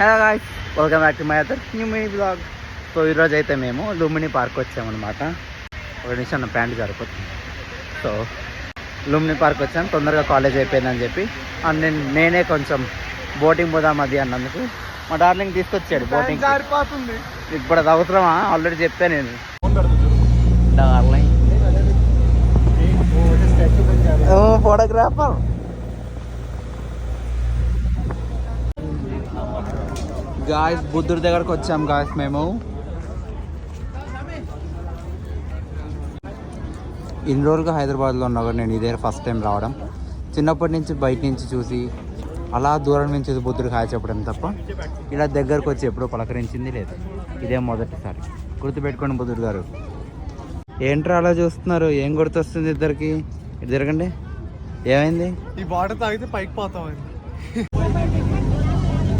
Hello guys, welcome back to my other new mini blog. So ఈరోజు అయితే మేము Lumbini park వచ్చామన్నమాట. ఒక నిమిషం నా ప్యాంట్ సరిపోతుంది. సో లుంబిని పార్క్ వచ్చాను, తొందరగా కాలేజ్ అయిపోయిందని చెప్పి నేనే కొంచెం బోటింగ్ పోదాం అది అన్నందుకు మా డార్లింగ్ తీసుకొచ్చాడు బోటింగ్. ఇప్పుడు అది అవసరమా? ఆల్రెడీ చెప్పాను నేను. Darling photographer. గాయస్ బుద్ధుడి దగ్గరకు వచ్చాం గాయస్. మేము ఇన్ని రోజులుగా హైదరాబాద్లో ఉన్నా కూడా నేను ఇదే ఫస్ట్ టైం రావడం. చిన్నప్పటి నుంచి బయట నుంచి చూసి అలా దూరం నుంచి బుద్ధుడికి హాయ్ చెప్పడం తప్ప ఇలా దగ్గరకు వచ్చి ఎప్పుడూ పలకరించింది లేదు. ఇదే మొదటిసారి. గుర్తుపెట్టుకోండి బుద్ధుడు గారు. ఏంట్రా అలా చూస్తున్నారు? ఏం గుర్తొస్తుంది ఇద్దరికి? ఇటు తిరగండి. ఏమైంది? ఈ వాటర్ తాగితే పైకి పోతాం.